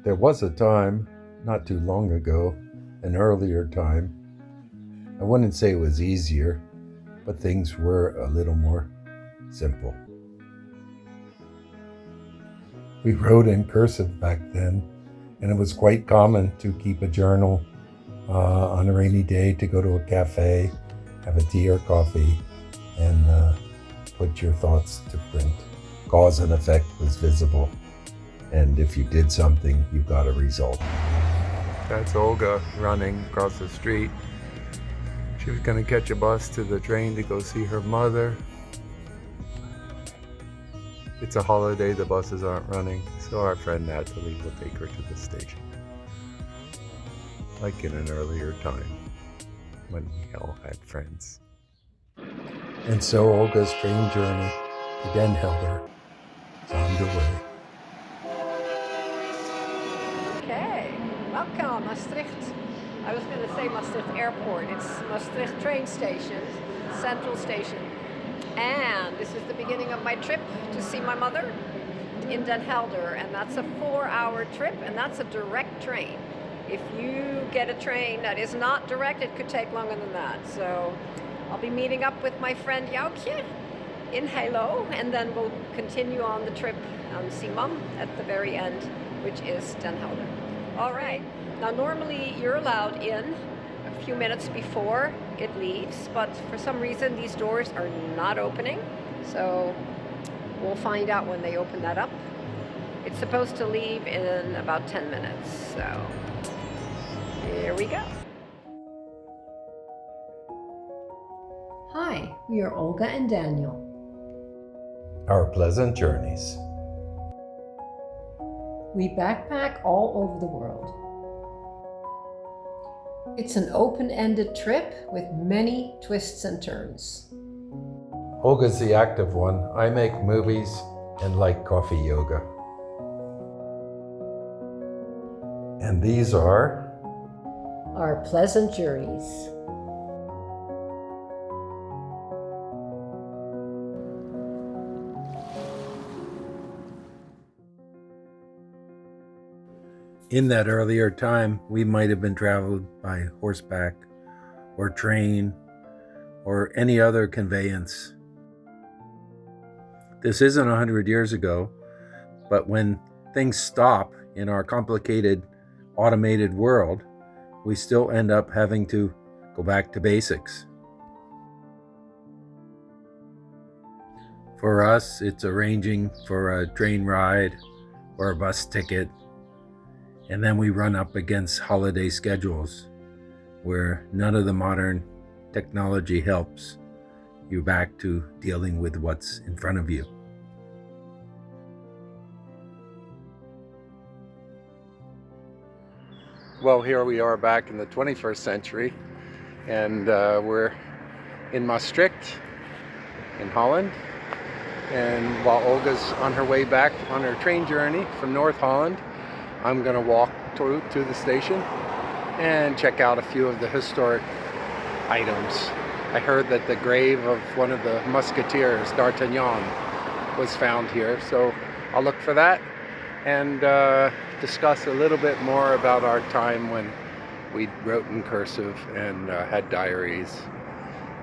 There was a time, not too long ago, an earlier time. I wouldn't say it was easier, but things were a little more simple. We wrote in cursive back then, and it was quite common to keep a journal on a rainy day, to go to a cafe, have a tea or coffee, and put your thoughts to print. Cause and effect was visible, and if you did something, you got a result. That's Olga running across the street. She was going to catch a bus to the train to go see her mother. It's a holiday, the buses aren't running, so our friend Natalie will take her to the station. Like in an earlier time, when we all had friends. And so Olga's train journey to Den Helder is underway. Okay, welcome Maastricht. I was going to say Maastricht Airport. It's Maastricht train station, central station. And this is the beginning of my trip to see my mother in Den Helder. And that's a 4-hour trip, and that's a direct train. If you get a train that is not direct, it could take longer than that. So I'll be meeting up with my friend Joukje in Halo, and then we'll continue on the trip and see Mum at the very end, which is Den Helder. All right. Now, normally you're allowed in a few minutes before it leaves, but for some reason these doors are not opening. So we'll find out when they open that up. It's supposed to leave in about 10 minutes. So here we go. Hi, we are Olga and Daniel. Our pleasant journeys. We backpack all over the world. It's an open-ended trip with many twists and turns. Olga's the active one. I make movies and like coffee yoga. And these are Our pleasant journeys. In that earlier time, we might have been traveled by horseback or train or any other conveyance. This isn't 100 years ago, but when things stop in our complicated automated world, we still end up having to go back to basics. For us, it's arranging for a train ride or a bus ticket. And then we run up against holiday schedules where none of the modern technology helps you back to dealing with what's in front of you. Well, here we are back in the 21st century, and we're in Maastricht in Holland. And while Olga's on her way back on her train journey from North Holland, I'm going to walk to the station and check out a few of the historic items. I heard that the grave of one of the musketeers, D'Artagnan, was found here, so I'll look for that and discuss a little bit more about our time when we wrote in cursive and had diaries,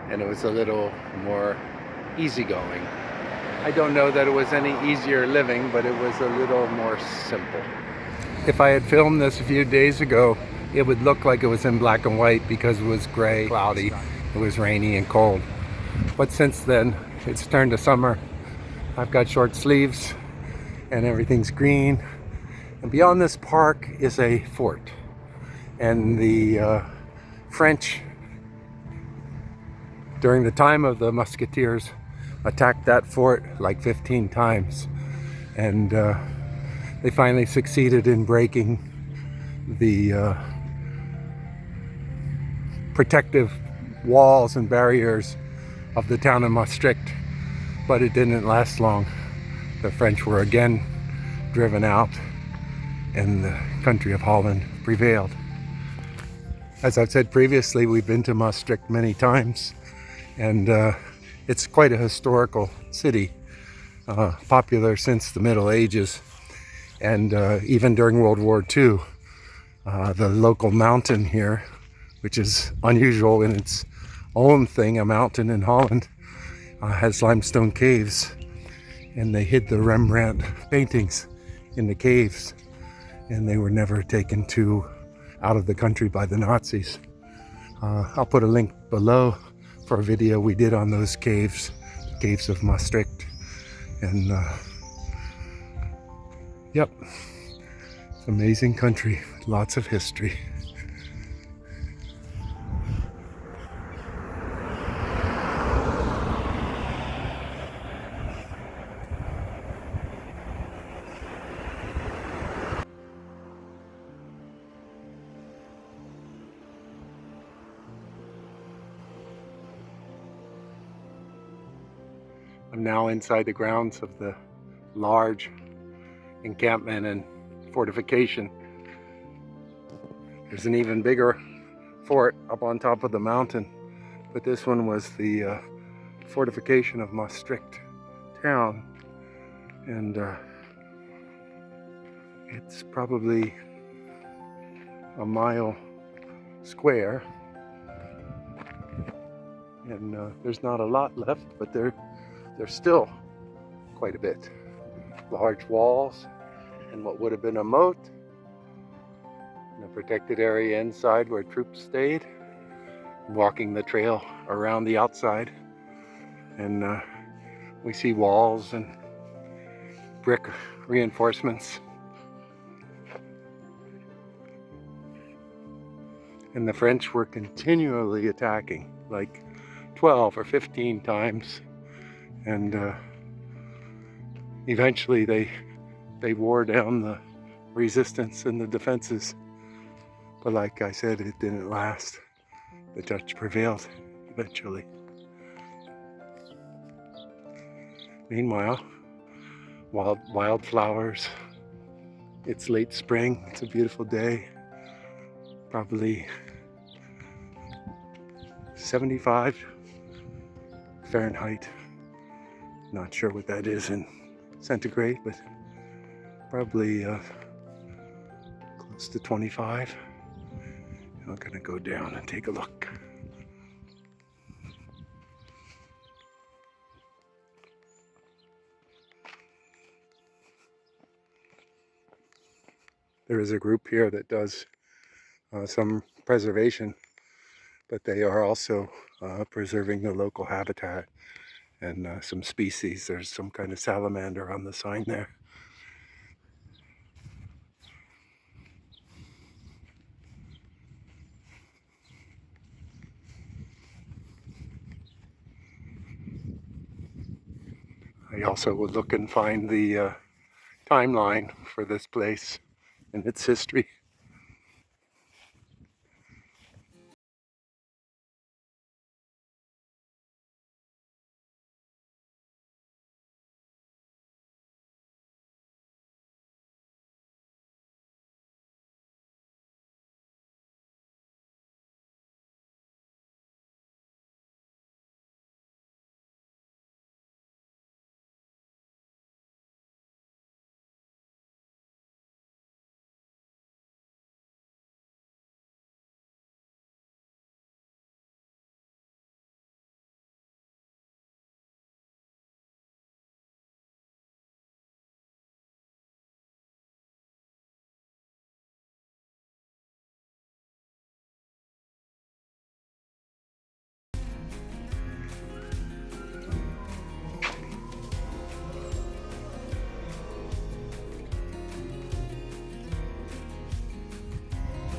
and it was a little more easygoing. I don't know that it was any easier living, but it was a little more simple. If I had filmed this a few days ago, it would look like it was in black and white because it was gray, cloudy, it was rainy and cold. But since then, it's turned to summer. I've got short sleeves and everything's green. And beyond this park is a fort. And the French, during the time of the musketeers, attacked that fort like 15 times. And they finally succeeded in breaking the protective walls and barriers of the town of Maastricht, but it didn't last long. The French were again driven out, and the country of Holland prevailed. As I've said previously, we've been to Maastricht many times, and it's quite a historical city, popular since the Middle Ages. And even during World War II, the local mountain here, which is unusual in its own thing, a mountain in Holland, has limestone caves, and they hid the Rembrandt paintings in the caves, and they were never taken out of the country by the Nazis. I'll put a link below for a video we did on those caves, the caves of Maastricht. And yep, it's an amazing country, lots of history. I'm now inside the grounds of the large encampment and fortification. There's an even bigger fort up on top of the mountain, but this one was the fortification of Maastricht town, and it's probably a mile square, and there's not a lot left, but there's still quite a bit. Large walls and what would have been a moat, and a protected area inside where troops stayed, walking the trail around the outside, and we see walls and brick reinforcements. And the French were continually attacking, like 12 or 15 times. And eventually they wore down the resistance and the defenses. But like I said, it didn't last. The Dutch prevailed eventually. Meanwhile, wildflowers. It's late spring. It's a beautiful day. Probably 75 Fahrenheit. Not sure what that is in centigrade, but probably close to 25. I'm gonna go down and take a look. There is a group here that does some preservation, but they are also preserving the local habitat and some species. There's some kind of salamander on the sign there. I also would look and find the timeline for this place and its history.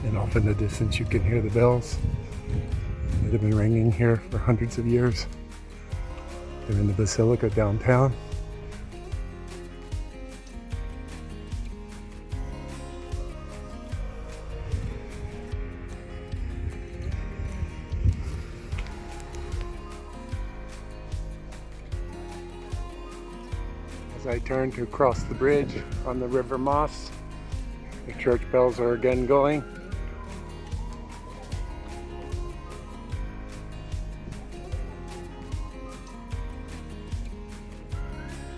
And off in the distance you can hear the bells that have been ringing here for hundreds of years. They're in the basilica downtown. As I turn to cross the bridge on the River Maas, the church bells are again going.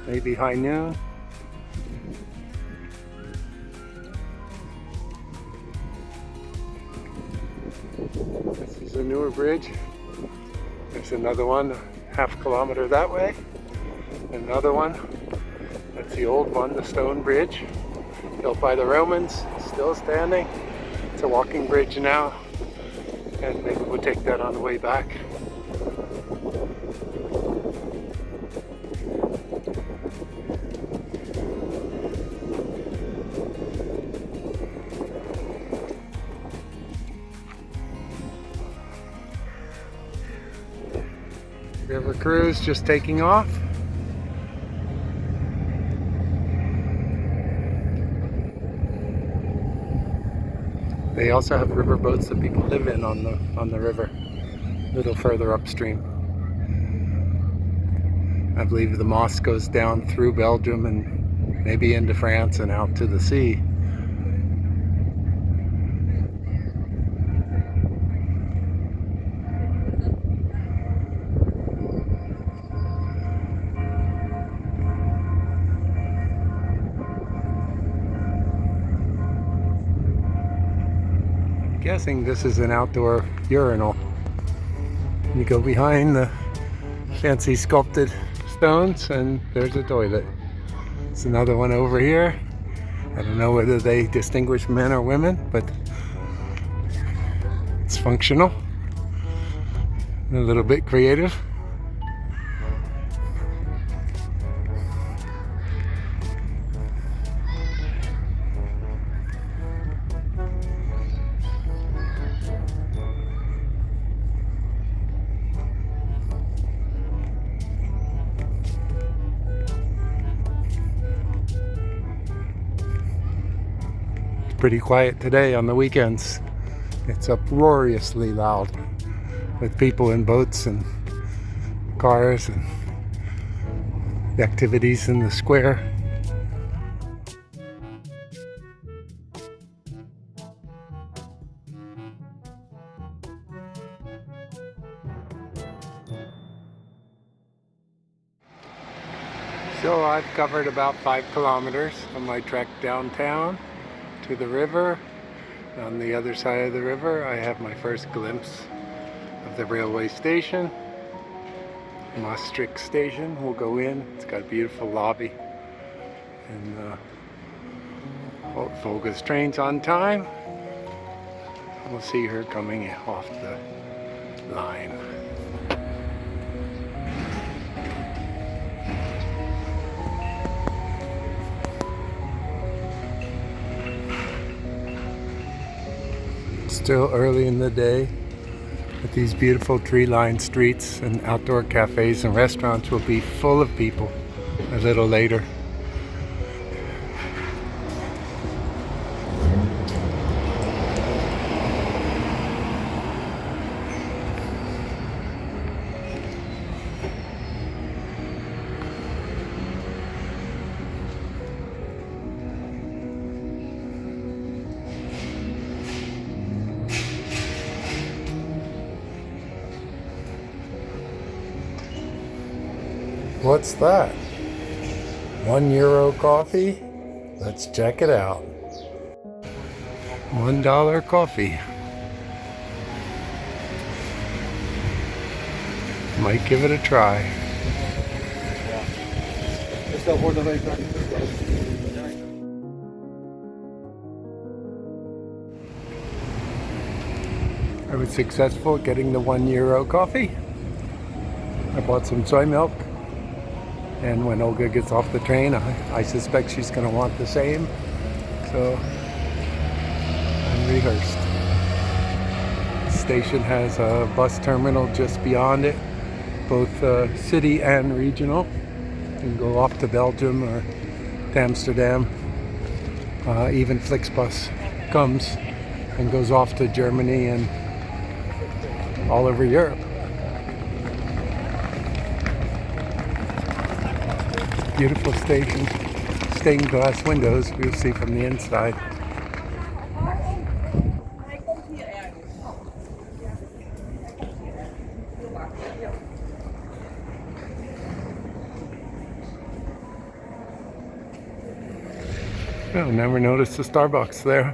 Maybe high noon. This is a newer bridge. There's another one half kilometer that way. Another one. That's the old one, the stone bridge, built by the Romans, still standing. It's a walking bridge now, and maybe we'll take that on the way back. River cruise just taking off. They also have river boats that people live in on the river, a little further upstream. I believe the Maas goes down through Belgium and maybe into France and out to the sea. Guessing this is an outdoor urinal. You go behind the fancy sculpted stones and there's a toilet. There's another one over here. I don't know whether they distinguish men or women, but it's functional and a little bit creative. Pretty quiet today on the weekends. It's uproariously loud with people in boats and cars and the activities in the square. So I've covered about 5 kilometers on my trek downtown to the river. On the other side of the river I have my first glimpse of the railway station, Maastricht station. We'll go in. It's got a beautiful lobby, and Olga's train's on time. We'll see her coming off the line. Still early in the day, but these beautiful tree-lined streets and outdoor cafes and restaurants will be full of people a little later. What's that? €1 coffee? Let's check it out. $1 coffee. Might give it a try. I was successful at getting the €1 coffee. I bought some soy milk. And when Olga gets off the train, I suspect she's going to want the same. So I'm rehearsed. The station has a bus terminal just beyond it, both city and regional. You can go off to Belgium or to Amsterdam. Even Flixbus comes and goes off to Germany and all over Europe. Beautiful station, stained glass windows, we'll see from the inside. Oh, never noticed the Starbucks there.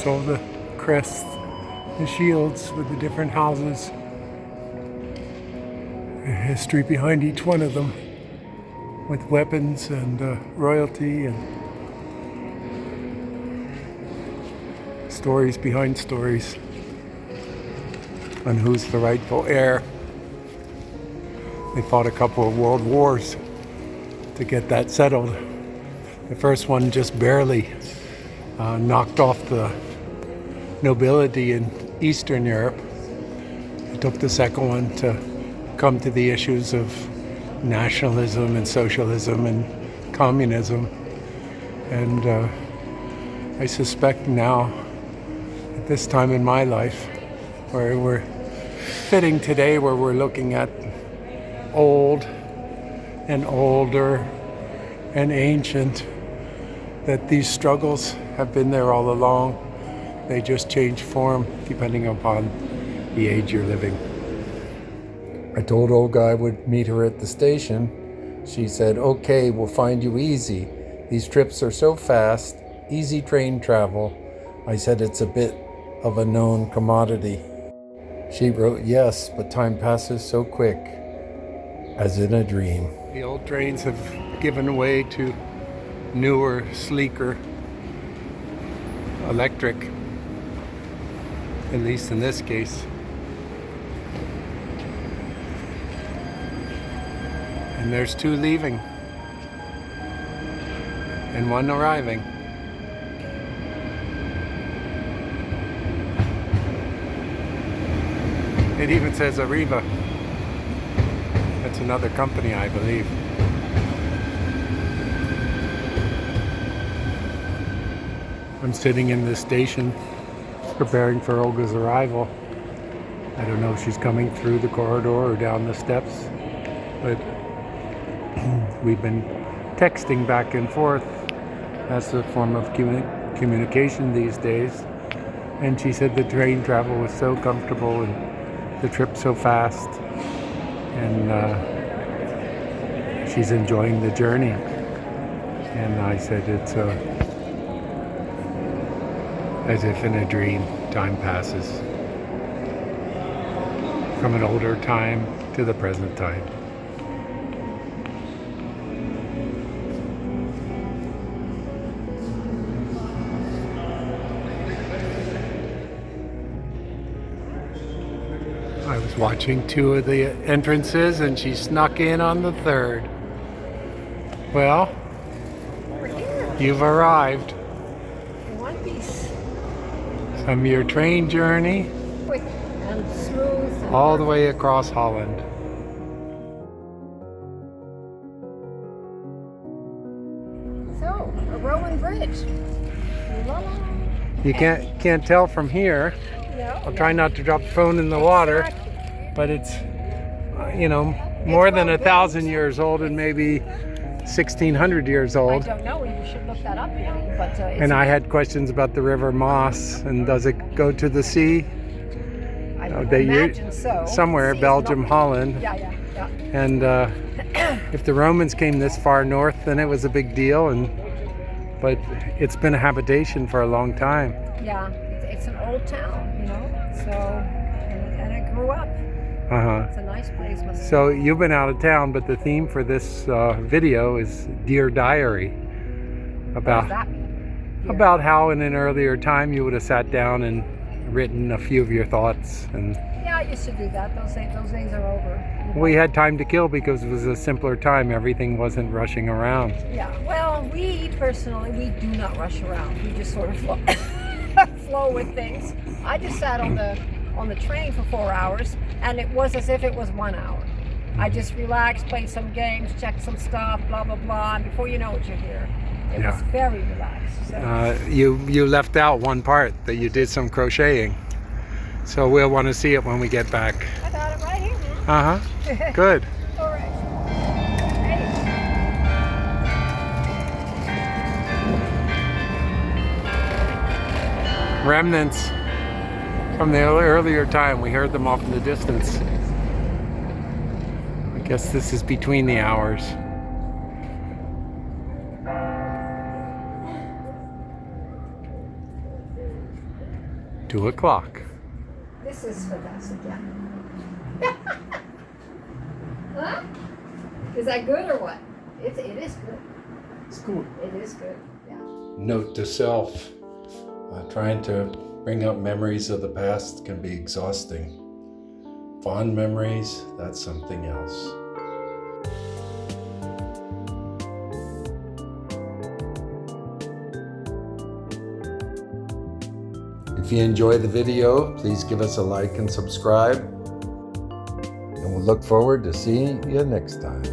all the crests and shields with the different houses. A history behind each one of them, with weapons and royalty and stories behind stories on who's the rightful heir. They fought a couple of world wars to get that settled. The first one just barely knocked off the nobility in Eastern Europe. It took the second one to come to the issues of nationalism and socialism and communism. And I suspect now, at this time in my life, where we're fitting today, where we're looking at old and older and ancient, that these struggles have been there all along. They just change form depending upon the age you're living. I told Olga I would meet her at the station. She said, "Okay, we'll find you easy. These trips are so fast, easy train travel." I said, "It's a bit of a known commodity." She wrote, "Yes, but time passes so quick, as in a dream." The old trains have given way to newer, sleeker, electric, at least in this case. And there's two leaving and one arriving. It even says Arriva. That's another company, I believe. I'm sitting in this station preparing for Olga's arrival. I don't know if she's coming through the corridor or down the steps, but we've been texting back and forth. That's a form of communication these days. And she said the train travel was so comfortable and the trip so fast. And she's enjoying the journey. And I said it's as if in a dream, time passes. From an older time to the present time. I was watching two of the entrances and she snuck in on the third. Well, you've arrived. In one piece. From your train journey Quick and smooth. And all the way across Holland. So, a Roman bridge. La la. You can't tell from here. No. I'll try not to drop the phone in the water, but it's, more than 1,000 years old and maybe 1,600 years I old. don't know. You should look that up, maybe. But it's And I had questions about the river Maas, and does it go to the sea? I imagine so. Somewhere, Sea's Belgium, not- Holland. Yeah. And if the Romans came this far north, then it was a big deal. But it's been a habitation for a long time. Yeah. It's an old town, So, and it grew up. It's a nice place. So you've been out of town, but the theme for this video is Dear Diary. What does that mean? About how in an earlier time you would have sat down and written a few of your thoughts. And Yeah, I used to do that. Those days are over. we had time to kill because it was a simpler time. Everything wasn't rushing around. Yeah. Well, we personally, we do not rush around. We just sort of flow with things. I just sat on the train for 4 hours, and it was as if it was 1 hour. I just relaxed, played some games, checked some stuff, blah blah blah, and before you know it, you're here. It was very relaxed. So. You left out one part that you did some crocheting, so we'll want to see it when we get back. I got it right here, man. Good. All right. Hey. Remnants from the earlier time. We heard them off in the distance. I guess this is between the hours. 2 o'clock. This is fantastic, yeah. Huh? Is that good or what? It is good. It's cool. It is good, yeah. Note to self, trying to bring up memories of the past can be exhausting. Fond memories, that's something else. If you enjoy the video, please give us a like and subscribe. And we'll look forward to seeing you next time.